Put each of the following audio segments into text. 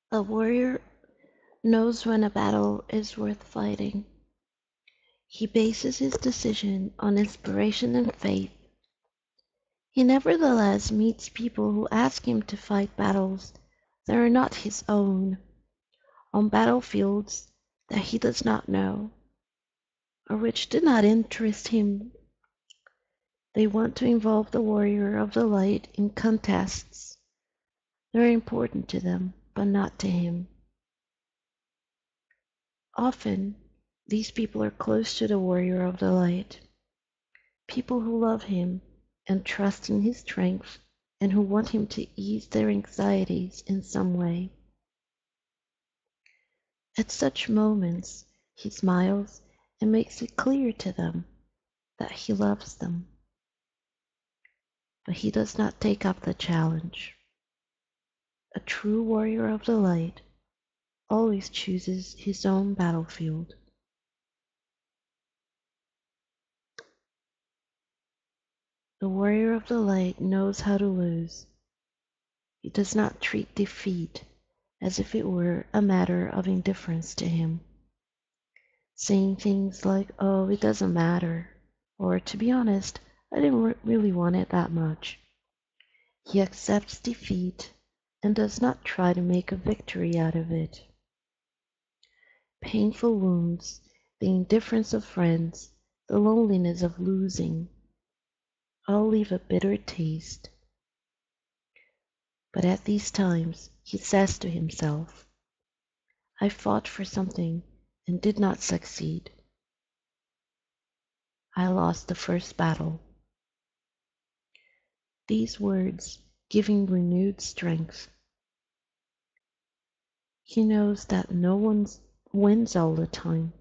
A warrior knows when a battle is worth fighting. He bases his decision on inspiration and faith. He nevertheless meets people who ask him to fight battles that are not his own, on battlefields that he does not know, or which do not interest him. They want to involve the warrior of the light in contests that are important to them, but not to him. Often, these people are close to the warrior of the light, people who love him and trust in his strength and who want him to ease their anxieties in some way. At such moments, he smiles and makes it clear to them that he loves them, but he does not take up the challenge. A true warrior of the light always chooses his own battlefield. The warrior of the light knows how to lose. He does not treat defeat as if it were a matter of indifference to him, saying things like, "Oh, it doesn't matter," or, "To be honest, I didn't really want it that much." He accepts defeat and does not try to make a victory out of it. Painful wounds, the indifference of friends, the loneliness of losing, all leave a bitter taste. But at these times he says to himself, "I fought for something and did not succeed. I lost the first battle." These words give him renewed strength. He knows that no one wins all the time.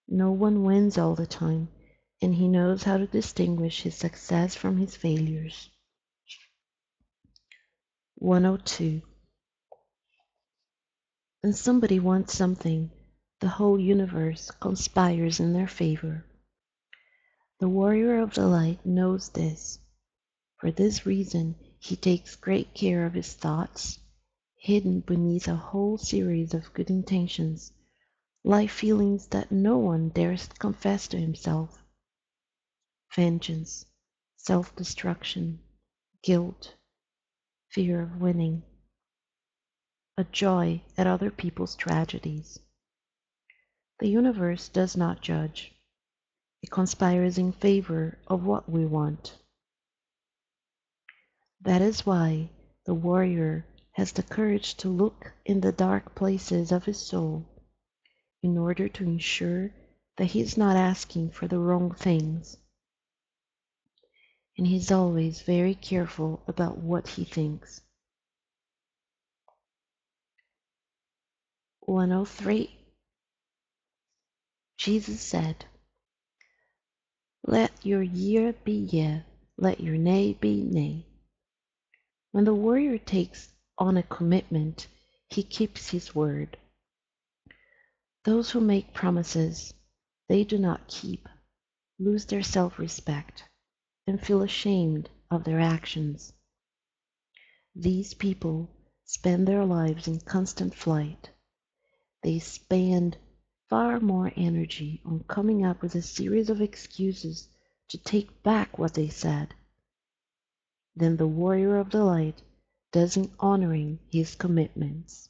No one wins all the time, and he knows how to distinguish his success from his failures. 102. When somebody wants something, the whole universe conspires in their favor. The warrior of the light knows this. For this reason, he takes great care of his thoughts. Hidden beneath a whole series of good intentions lie feelings that no one dares confess to himself: vengeance, self-destruction, guilt, fear of winning, a joy at other people's tragedies. The universe does not judge. It conspires in favor of what we want. That is why the warrior has the courage to look in the dark places of his soul in order to ensure that he is not asking for the wrong things. And he's always very careful about what he thinks. 103. Jesus said, "Let your yea be yea, let your nay be nay." When the warrior takes on a commitment, he keeps his word. Those who make promises they do not keep lose their self-respect and feel ashamed of their actions. These people spend their lives in constant flight. They spend far more energy on coming up with a series of excuses to take back what they said than the warrior of the light does in honoring his commitments.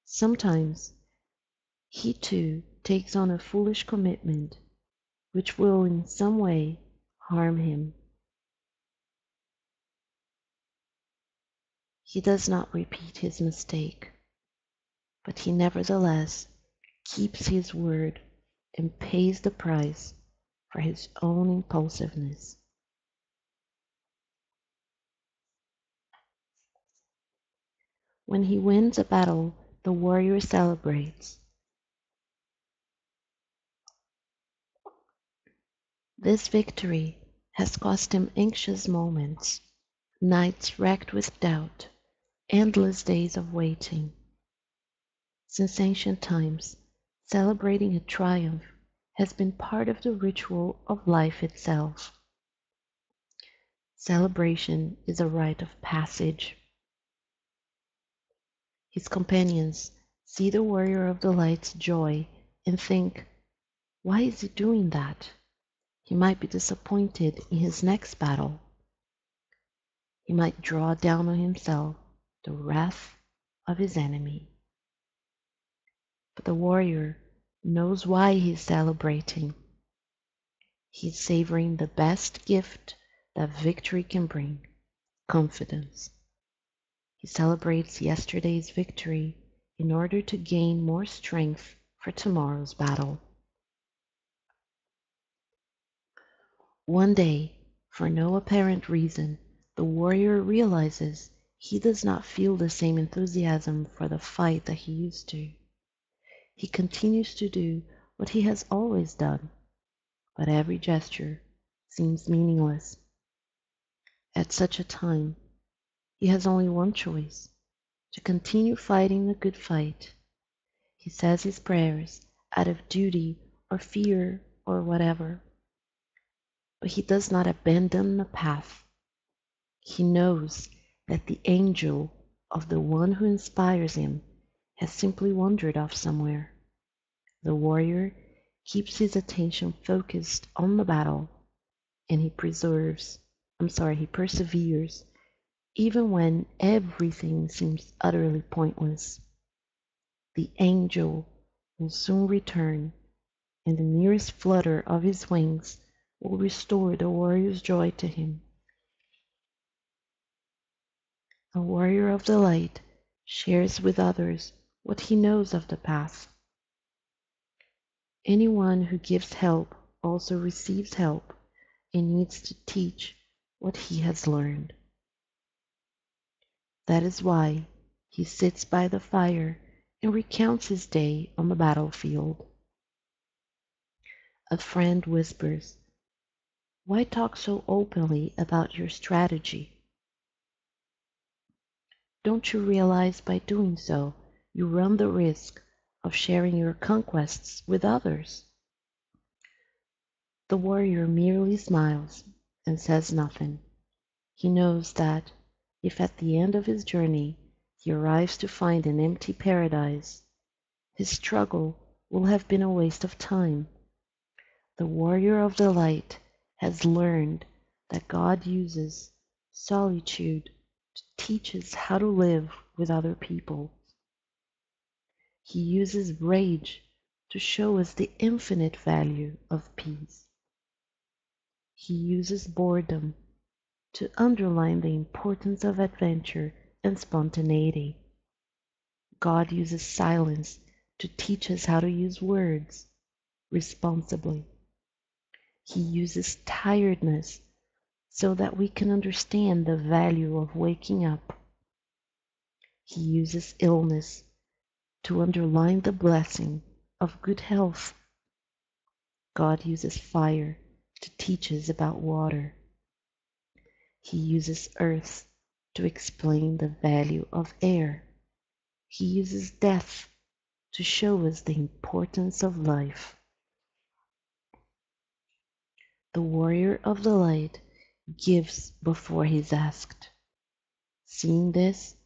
Sometimes he too takes on a foolish commitment which will in some way harm him. He does not repeat his mistake, but he nevertheless keeps his word and pays the price for his own impulsiveness. When he wins a battle, the warrior celebrates. This victory has cost him anxious moments, nights racked with doubt, endless days of waiting. Since ancient times, celebrating a triumph has been part of the ritual of life itself. Celebration is a rite of passage. His companions see the warrior of the light's joy and think, why is he doing that? He might be disappointed in his next battle. He might draw down on himself the wrath of his enemy. But the warrior knows why he's celebrating. He's savoring the best gift that victory can bring, confidence. He celebrates yesterday's victory in order to gain more strength for tomorrow's battle. One day, for no apparent reason, the warrior realizes he does not feel the same enthusiasm for the fight that he used to. He continues to do what he has always done, but every gesture seems meaningless. At such a time, he has only one choice: to continue fighting the good fight. He says his prayers out of duty or fear or whatever, but he does not abandon the path. He knows that the angel of the one who inspires him has simply wandered off somewhere. The warrior keeps his attention focused on the battle, and he perseveres even when everything seems utterly pointless. The angel will soon return, and the merest flutter of his wings will restore the warrior's joy to him. A warrior of the light shares with others what he knows of the path. Anyone who gives help also receives help and needs to teach what he has learned. That is why he sits by the fire and recounts his day on the battlefield. A friend whispers, "Why talk so openly about your strategy? Don't you realize by doing so you run the risk of sharing your conquests with others?" The warrior merely smiles and says nothing. He knows that if at the end of his journey he arrives to find an empty paradise, his struggle will have been a waste of time. The warrior of the light has learned that God uses solitude to teach us how to live with other people. He uses rage to show us the infinite value of peace. He uses boredom to underline the importance of adventure and spontaneity. God uses silence to teach us how to use words responsibly. He uses tiredness so that we can understand the value of waking up. He uses illness to underline the blessing of good health. God uses fire to teach us about water. He uses earth to explain the value of air. He uses death to show us the importance of life. The warrior of the light gives before he is asked. Seeing this,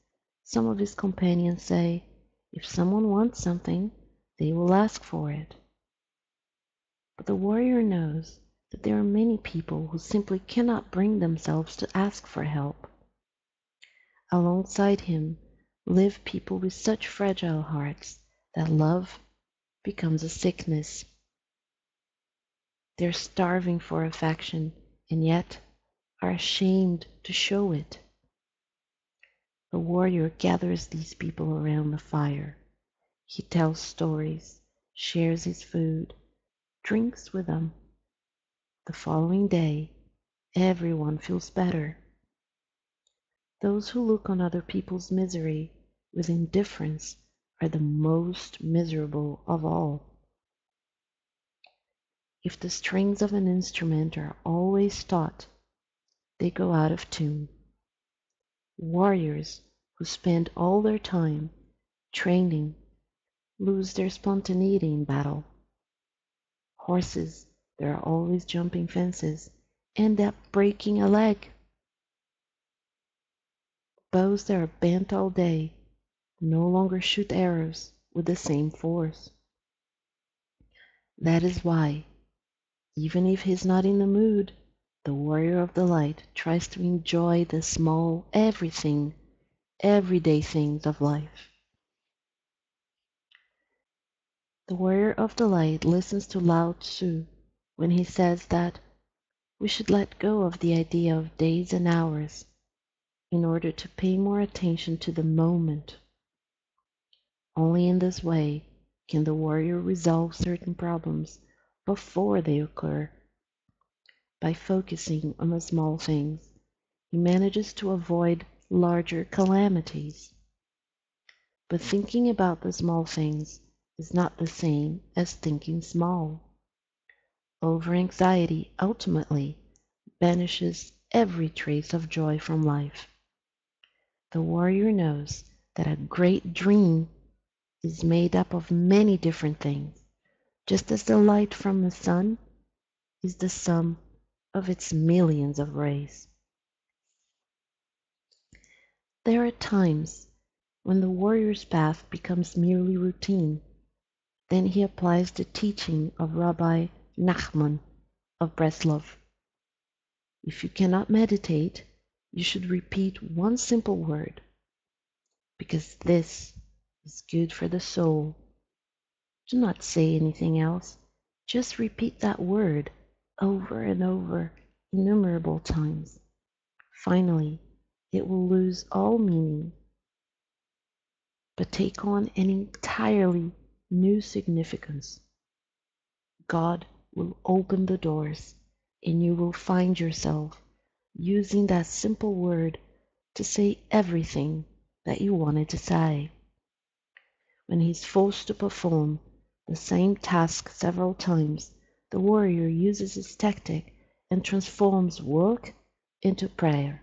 some of his companions say, if someone wants something, they will ask for it. But the warrior knows that there are many people who simply cannot bring themselves to ask for help. Alongside him live people with such fragile hearts that love becomes a sickness. They're starving for affection and yet are ashamed to show it. The warrior gathers these people around the fire. He tells stories, shares his food, drinks with them. The following day, everyone feels better. Those who look on other people's misery with indifference are the most miserable of all. If the strings of an instrument are always taut, they go out of tune. Warriors who spend all their time training lose their spontaneity in battle. Horses that are always jumping fences end up breaking a leg. Bows that are bent all day no longer shoot arrows with the same force. That is why, even if he's not in the mood, the warrior of the light tries to enjoy the small everything, everyday things of life. The warrior of the light listens to Lao Tzu when he says that we should let go of the idea of days and hours in order to pay more attention to the moment. Only in this way can the warrior resolve certain problems before they occur. By focusing on the small things, he manages to avoid larger calamities. But thinking about the small things is not the same as thinking small. Over-anxiety ultimately banishes every trace of joy from life. The warrior knows that a great dream is made up of many different things, just as the light from the sun is the sum of its millions of rays. There are times when the warrior's path becomes merely routine. Then he applies the teaching of Rabbi Nachman of Breslov. If you cannot meditate, you should repeat one simple word, because this is good for the soul. Do not say anything else. Just repeat that word over and over innumerable times. Finally, it will lose all meaning, but take on an entirely new significance. God will open the doors, and you will find yourself using that simple word to say everything that you wanted to say. When he's forced to perform the same task several times, the warrior uses his tactic and transforms work into prayer.